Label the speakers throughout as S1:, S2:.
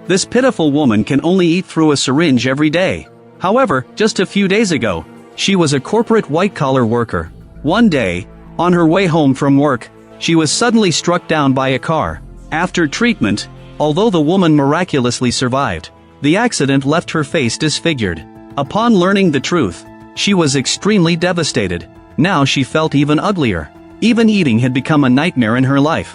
S1: This pitiful woman can only eat through a syringe every day. However, just a few days ago, she was a corporate white-collar worker. One day, on her way home from work, she was suddenly struck down by a car. After treatment, although the woman miraculously survived, the accident left her face disfigured. Upon learning the truth, she was extremely devastated. Now she felt even uglier. Even eating had become a nightmare in her life.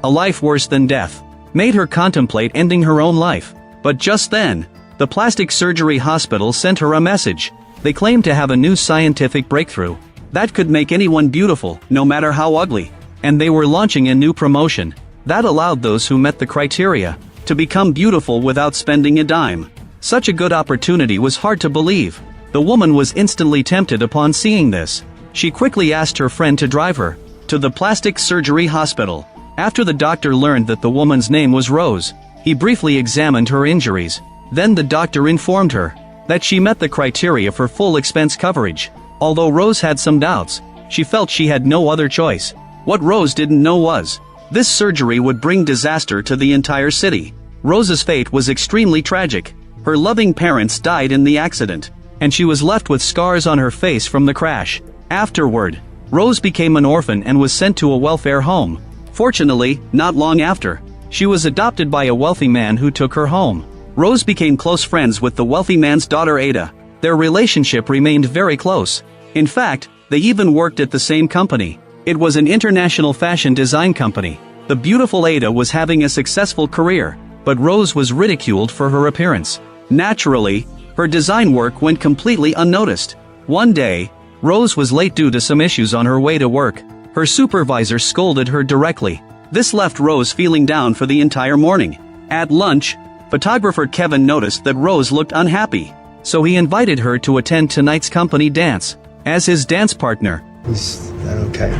S1: A life worse than death made her contemplate ending her own life. But just then, the plastic surgery hospital sent her a message. They claimed to have a new scientific breakthrough that could make anyone beautiful, no matter how ugly. And they were launching a new promotion that allowed those who met the criteria to become beautiful without spending a dime. Such a good opportunity was hard to believe. The woman was instantly tempted upon seeing this. She quickly asked her friend to drive her to the plastic surgery hospital. After the doctor learned that the woman's name was Rose, he briefly examined her injuries. Then the doctor informed her that she met the criteria for full expense coverage. Although Rose had some doubts, she felt she had no other choice. What Rose didn't know was, this surgery would bring disaster to the entire city. Rose's fate was extremely tragic. Her loving parents died in the accident, and she was left with scars on her face from the crash. Afterward, Rose became an orphan and was sent to a welfare home. Fortunately, not long after, she was adopted by a wealthy man who took her home. Rose became close friends with the wealthy man's daughter Ada. Their relationship remained very close. In fact, they even worked at the same company. It was an international fashion design company. The beautiful Ada was having a successful career, but Rose was ridiculed for her appearance. Naturally, her design work went completely unnoticed. One day, Rose was late due to some issues on her way to work. Her supervisor scolded her directly. This left Rose feeling down for the entire morning. At lunch, photographer Kevin noticed that Rose looked unhappy, so he invited her to attend tonight's company dance as his dance partner.
S2: Is that okay?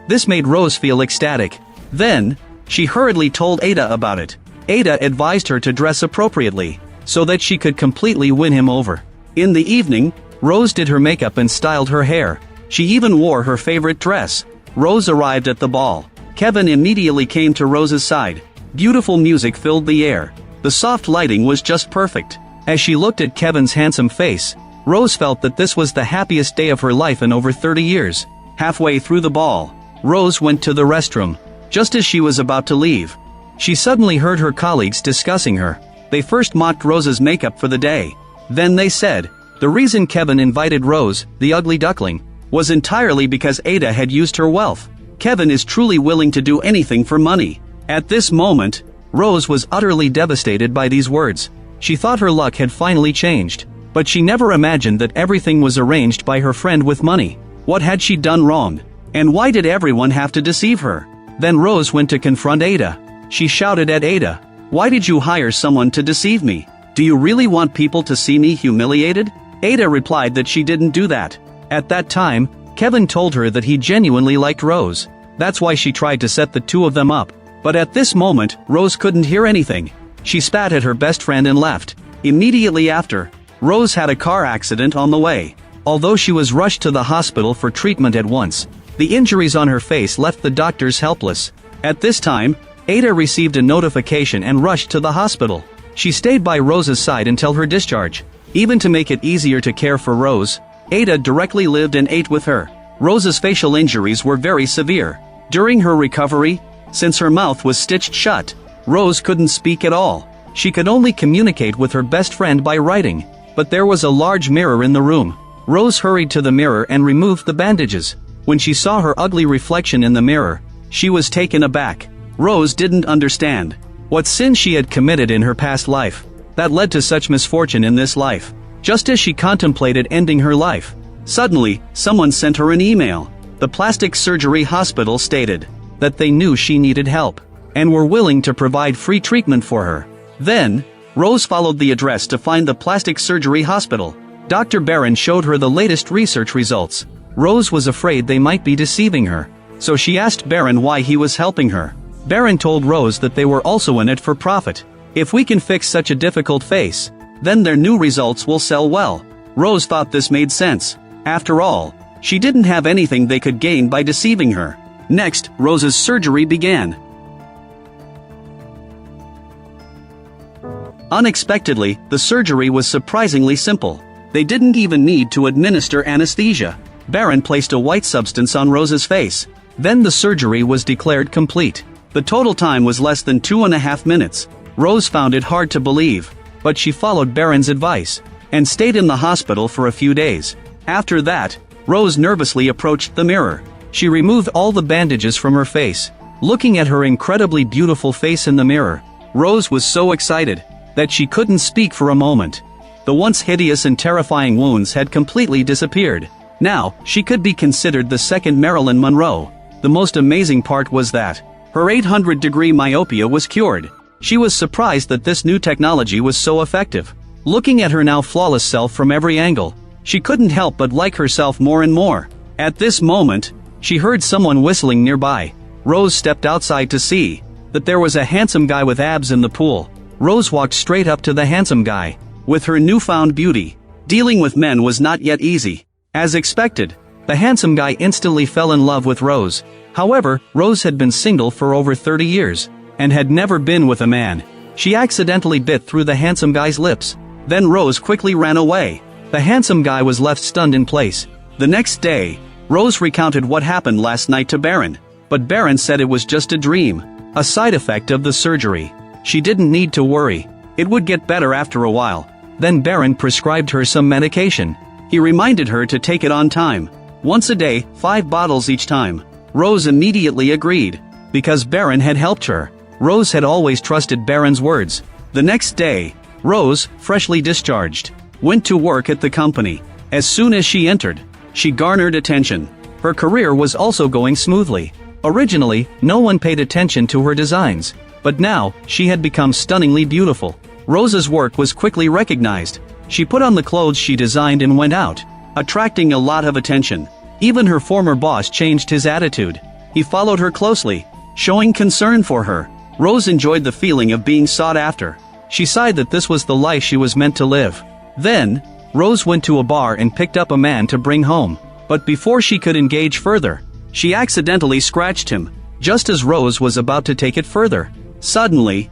S1: This made Rose feel ecstatic. Then, she hurriedly told Ada about it. Ada advised her to dress appropriately, so that she could completely win him over. In the evening, Rose did her makeup and styled her hair. She even wore her favorite dress. Rose arrived at the ball. Kevin immediately came to Rose's side. Beautiful music filled the air. The soft lighting was just perfect. As she looked at Kevin's handsome face, Rose felt that this was the happiest day of her life in over 30 years. Halfway through the ball, Rose went to the restroom. Just as she was about to leave, she suddenly heard her colleagues discussing her. They first mocked Rose's makeup for the day. Then they said, the reason Kevin invited Rose, the ugly duckling, was entirely because Ada had used her wealth. Kevin is truly willing to do anything for money. At this moment, Rose was utterly devastated by these words. She thought her luck had finally changed, but she never imagined that everything was arranged by her friend with money. What had she done wrong? And why did everyone have to deceive her? Then Rose went to confront Ada. She shouted at Ada, "Why did you hire someone to deceive me? Do you really want people to see me humiliated?" Ada replied that she didn't do that. At that time, Kevin told her that he genuinely liked Rose. That's why she tried to set the two of them up. But at this moment, Rose couldn't hear anything. She spat at her best friend and left. Immediately after, Rose had a car accident on the way. Although she was rushed to the hospital for treatment at once, the injuries on her face left the doctors helpless. At this time, Ada received a notification and rushed to the hospital. She stayed by Rose's side until her discharge. Even to make it easier to care for Rose, Ada directly lived and ate with her. Rose's facial injuries were very severe. During her recovery, since her mouth was stitched shut, Rose couldn't speak at all. She could only communicate with her best friend by writing. But there was a large mirror in the room. Rose hurried to the mirror and removed the bandages. When she saw her ugly reflection in the mirror, she was taken aback. Rose didn't understand what sin she had committed in her past life that led to such misfortune in this life. Just as she contemplated ending her life, suddenly, someone sent her an email. The plastic surgery hospital stated that they knew she needed help and were willing to provide free treatment for her. Then, Rose followed the address to find the plastic surgery hospital. Dr. Barron showed her the latest research results. Rose was afraid they might be deceiving her, so she asked Barron why he was helping her. Barron told Rose that they were also in it for profit. If we can fix such a difficult face, then their new results will sell well. Rose thought this made sense. After all, she didn't have anything they could gain by deceiving her. Next, Rose's surgery began. Unexpectedly, the surgery was surprisingly simple. They didn't even need to administer anesthesia. Baron placed a white substance on Rose's face. Then the surgery was declared complete. The total time was less than 2.5 minutes. Rose found it hard to believe, but she followed Baron's advice and stayed in the hospital for a few days. After that, Rose nervously approached the mirror. She removed all the bandages from her face. Looking at her incredibly beautiful face in the mirror, Rose was so excited that she couldn't speak for a moment. The once hideous and terrifying wounds had completely disappeared. Now, she could be considered the second Marilyn Monroe. The most amazing part was that her 800-degree myopia was cured. She was surprised that this new technology was so effective. Looking at her now flawless self from every angle, she couldn't help but like herself more and more. At this moment, she heard someone whistling nearby. Rose stepped outside to see that there was a handsome guy with abs in the pool. Rose walked straight up to the handsome guy. With her newfound beauty, dealing with men was not yet easy. As expected, the handsome guy instantly fell in love with Rose. However, Rose had been single for over 30 years, and had never been with a man. She accidentally bit through the handsome guy's lips. Then Rose quickly ran away. The handsome guy was left stunned in place. The next day, Rose recounted what happened last night to Baron, but Baron said it was just a dream, a side effect of the surgery. She didn't need to worry. It would get better after a while. Then Baron prescribed her some medication. He reminded her to take it on time. Once a day, 5 bottles each time. Rose immediately agreed. Because Baron had helped her. Rose had always trusted Baron's words. The next day, Rose, freshly discharged, went to work at the company. As soon as she entered, she garnered attention. Her career was also going smoothly. Originally, no one paid attention to her designs. But now, she had become stunningly beautiful. Rose's work was quickly recognized. She put on the clothes she designed and went out, attracting a lot of attention. Even her former boss changed his attitude. He followed her closely, showing concern for her. Rose enjoyed the feeling of being sought after. She sighed that this was the life she was meant to live. Then, Rose went to a bar and picked up a man to bring home. But before she could engage further, she accidentally scratched him, just as Rose was about to take it further. Suddenly,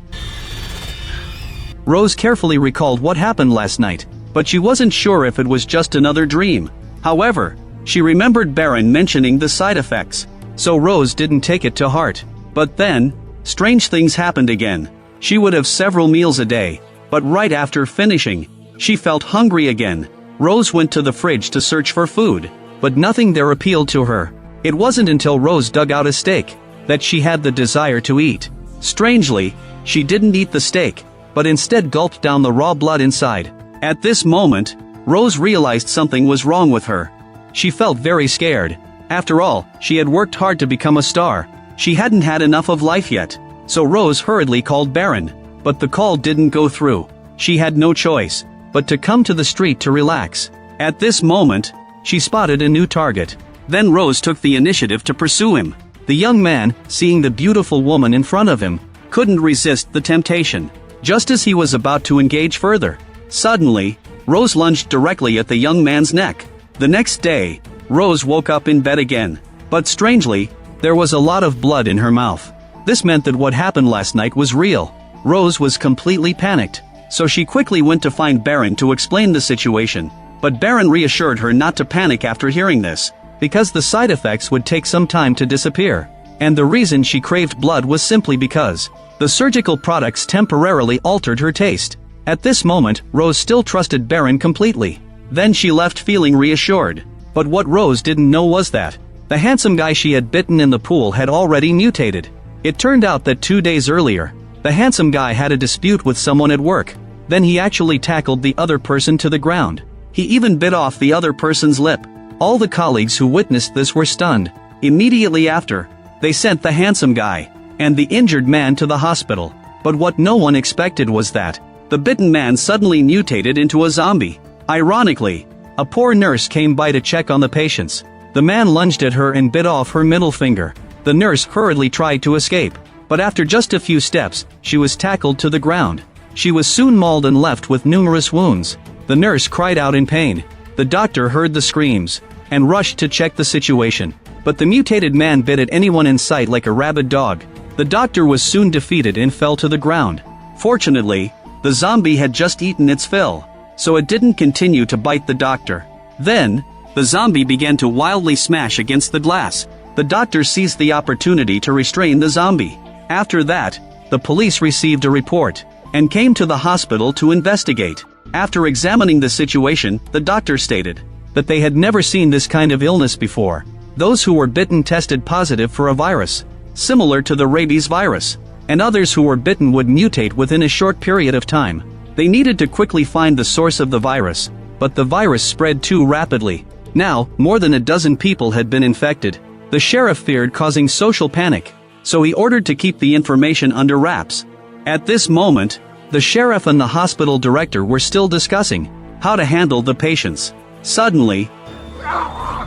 S1: Rose carefully recalled what happened last night, but she wasn't sure if it was just another dream. However, she remembered Baron mentioning the side effects, so Rose didn't take it to heart. But then, strange things happened again. She would have several meals a day, but right after finishing, she felt hungry again. Rose went to the fridge to search for food, but nothing there appealed to her. It wasn't until Rose dug out a steak that she had the desire to eat. Strangely, she didn't eat the steak, but instead gulped down the raw blood inside. At this moment, Rose realized something was wrong with her. She felt very scared. After all, she had worked hard to become a star. She hadn't had enough of life yet. So Rose hurriedly called Baron, but the call didn't go through. She had no choice but to come to the street to relax. At this moment, she spotted a new target. Then Rose took the initiative to pursue him. The young man, seeing the beautiful woman in front of him, couldn't resist the temptation. Just as he was about to engage further, suddenly, Rose lunged directly at the young man's neck. The next day, Rose woke up in bed again. But strangely, there was a lot of blood in her mouth. This meant that what happened last night was real. Rose was completely panicked, so she quickly went to find Baron to explain the situation. But Baron reassured her not to panic after hearing this, because the side effects would take some time to disappear. And the reason she craved blood was simply because the surgical products temporarily altered her taste. At this moment, Rose still trusted Baron completely. Then she left feeling reassured. But what Rose didn't know was that the handsome guy she had bitten in the pool had already mutated. It turned out that 2 days earlier, the handsome guy had a dispute with someone at work. Then he actually tackled the other person to the ground. He even bit off the other person's lip. All the colleagues who witnessed this were stunned. Immediately after, they sent the handsome guy and the injured man to the hospital. But what no one expected was that the bitten man suddenly mutated into a zombie. Ironically, a poor nurse came by to check on the patients. The man lunged at her and bit off her middle finger. The nurse hurriedly tried to escape, but after just a few steps, she was tackled to the ground. She was soon mauled and left with numerous wounds. The nurse cried out in pain. The doctor heard the screams and rushed to check the situation. But the mutated man bit at anyone in sight like a rabid dog. The doctor was soon defeated and fell to the ground. Fortunately, The zombie had just eaten its fill, so it didn't continue to bite the doctor. Then, the zombie began to wildly smash against the glass. The doctor seized the opportunity to restrain the zombie. After that, the police received a report and came to the hospital to investigate. After examining the situation, the doctor stated that they had never seen this kind of illness before. Those who were bitten tested positive for a virus, similar to the rabies virus, and others who were bitten would mutate within a short period of time. They needed to quickly find the source of the virus, but the virus spread too rapidly. Now, more than a dozen people had been infected. The sheriff feared causing social panic, so he ordered to keep the information under wraps. At this moment, the sheriff and the hospital director were still discussing how to handle the patients. Suddenly,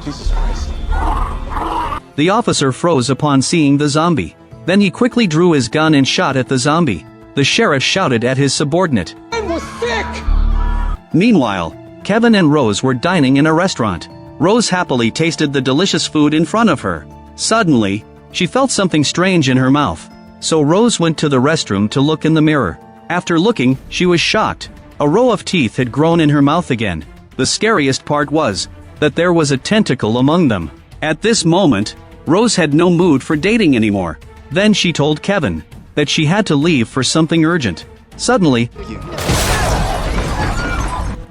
S2: Jesus Christ.
S1: The officer froze upon seeing the zombie. Then he quickly drew his gun and shot at the zombie. The sheriff shouted at his subordinate.
S2: I was sick!
S1: Meanwhile, Kevin and Rose were dining in a restaurant. Rose happily tasted the delicious food in front of her. Suddenly, she felt something strange in her mouth. So Rose went to the restroom to look in the mirror. After looking, she was shocked. A row of teeth had grown in her mouth again. The scariest part was that there was a tentacle among them. At this moment, Rose had no mood for dating anymore. Then she told Kevin that she had to leave for something urgent. Suddenly,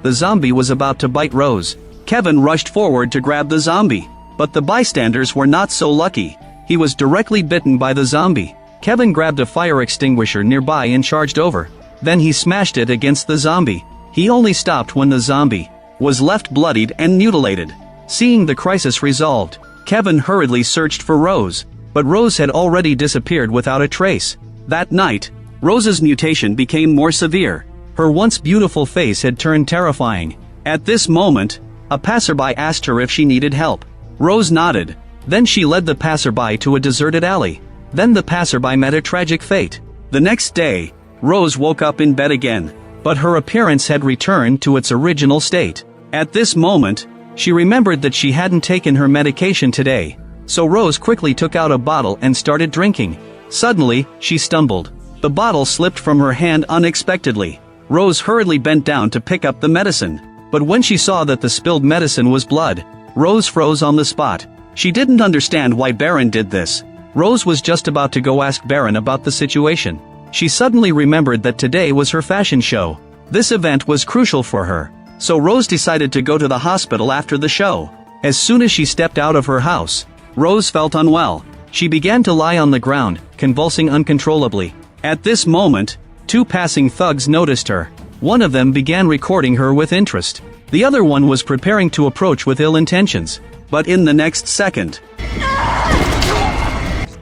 S1: the zombie was about to bite Rose. Kevin rushed forward to grab the zombie, but the bystanders were not so lucky. He was directly bitten by the zombie. Kevin grabbed a fire extinguisher nearby and charged over. Then he smashed it against the zombie. He only stopped when the zombie was left bloodied and mutilated. Seeing the crisis resolved, Kevin hurriedly searched for Rose, but Rose had already disappeared without a trace. That night, Rose's mutation became more severe. Her once beautiful face had turned terrifying. At this moment, a passerby asked her if she needed help. Rose nodded. Then she led the passerby to a deserted alley. Then the passerby met a tragic fate. The next day, Rose woke up in bed again, but her appearance had returned to its original state. At this moment, she remembered that she hadn't taken her medication today. So Rose quickly took out a bottle and started drinking. Suddenly, she stumbled. The bottle slipped from her hand unexpectedly. Rose hurriedly bent down to pick up the medicine. But when she saw that the spilled medicine was blood, Rose froze on the spot. She didn't understand why Baron did this. Rose was just about to go ask Baron about the situation. She suddenly remembered that today was her fashion show. This event was crucial for her. So Rose decided to go to the hospital after the show. As soon as she stepped out of her house, Rose felt unwell. She began to lie on the ground, convulsing uncontrollably. At this moment, two passing thugs noticed her. One of them began recording her with interest. The other one was preparing to approach with ill intentions. But in the next second,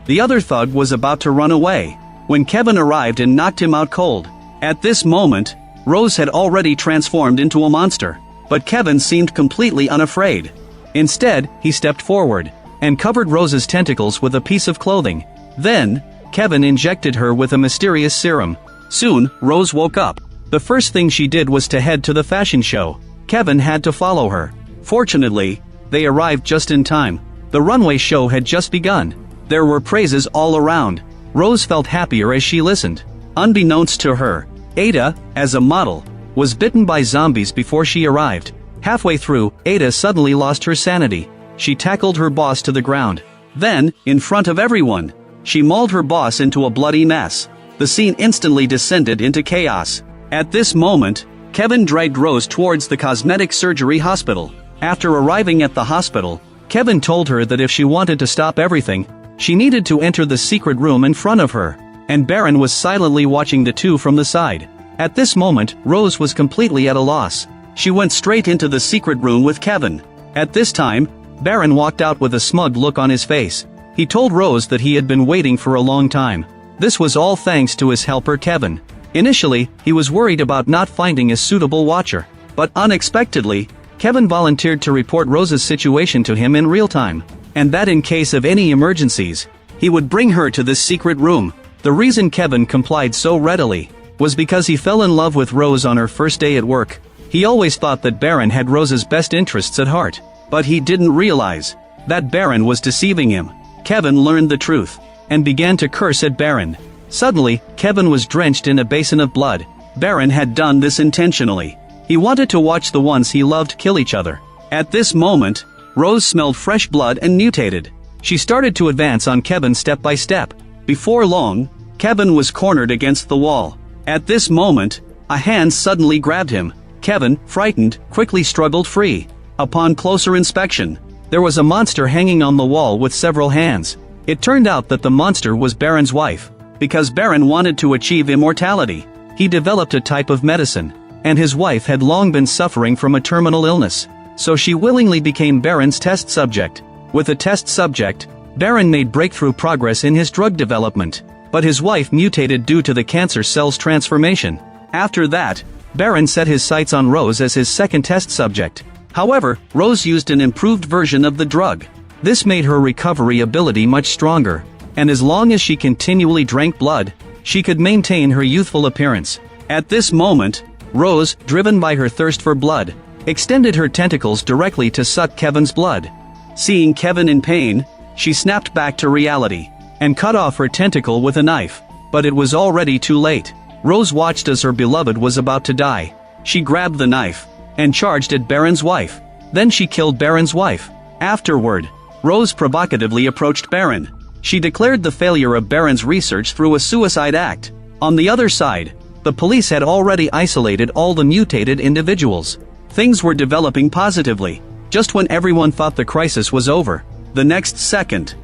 S1: the other thug was about to run away, when Kevin arrived and knocked him out cold. At this moment, Rose had already transformed into a monster, but Kevin seemed completely unafraid. Instead, he stepped forward and covered Rose's tentacles with a piece of clothing. Then, Kevin injected her with a mysterious serum. Soon, Rose woke up. The first thing she did was to head to the fashion show. Kevin had to follow her. Fortunately, they arrived just in time. The runway show had just begun. There were praises all around. Rose felt happier as she listened. Unbeknownst to her, Ada, as a model, was bitten by zombies before she arrived. Halfway through, Ada suddenly lost her sanity. She tackled her boss to the ground. Then, in front of everyone, she mauled her boss into a bloody mess. The scene instantly descended into chaos. At this moment, Kevin dragged Rose towards the cosmetic surgery hospital. After arriving at the hospital, Kevin told her that if she wanted to stop everything, she needed to enter the secret room in front of her, and Baron was silently watching the two from the side. At this moment, Rose was completely at a loss. She went straight into the secret room with Kevin. At this time, Baron walked out with a smug look on his face. He told Rose that he had been waiting for a long time. This was all thanks to his helper Kevin. Initially, he was worried about not finding a suitable watcher, but unexpectedly, Kevin volunteered to report Rose's situation to him in real time, and that in case of any emergencies, he would bring her to this secret room. The reason Kevin complied so readily was because he fell in love with Rose on her first day at work. He always thought that Baron had Rose's best interests at heart, but he didn't realize that Baron was deceiving him. Kevin learned the truth and began to curse at Baron. Suddenly, Kevin was drenched in a basin of blood. Baron had done this intentionally. He wanted to watch the ones he loved kill each other. At this moment, Rose smelled fresh blood and mutated. She started to advance on Kevin step by step. Before long, Kevin was cornered against the wall. At this moment, a hand suddenly grabbed him. Kevin, frightened, quickly struggled free. Upon closer inspection, there was a monster hanging on the wall with several hands. It turned out that the monster was Baron's wife. Because Baron wanted to achieve immortality, he developed a type of medicine, and his wife had long been suffering from a terminal illness. So she willingly became Baron's test subject. With a test subject, Baron made breakthrough progress in his drug development, but his wife mutated due to the cancer cell's transformation. After that, Baron set his sights on Rose as his second test subject. However, Rose used an improved version of the drug. This made her recovery ability much stronger, and as long as she continually drank blood, she could maintain her youthful appearance. At this moment, Rose, driven by her thirst for blood, extended her tentacles directly to suck Kevin's blood. Seeing Kevin in pain, she snapped back to reality, and cut off her tentacle with a knife. But it was already too late. Rose watched as her beloved was about to die. She grabbed the knife, and charged at Baron's wife. Then she killed Baron's wife. Afterward, Rose provocatively approached Baron. She declared the failure of Baron's research through a suicide act. On the other side, the police had already isolated all the mutated individuals. Things were developing positively. Just when everyone thought the crisis was over, the next second,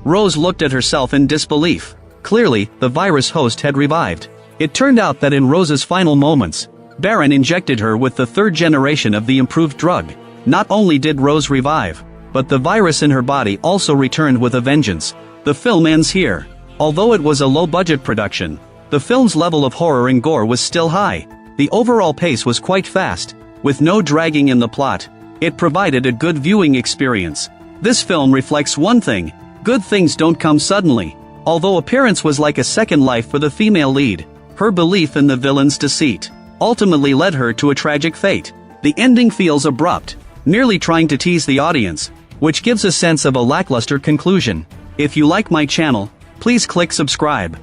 S1: Rose looked at herself in disbelief. Clearly, the virus host had revived. It turned out that in Rose's final moments, Baron injected her with the third generation of the improved drug. Not only did Rose revive, but the virus in her body also returned with a vengeance. The film ends here. Although it was a low-budget production, the film's level of horror and gore was still high. The overall pace was quite fast, with no dragging in the plot. It provided a good viewing experience. This film reflects one thing: good things don't come suddenly. Although appearance was like a second life for the female lead, her belief in the villain's deceit ultimately led her to a tragic fate. The ending feels abrupt, nearly trying to tease the audience, which gives a sense of a lackluster conclusion. If you like my channel, please click subscribe.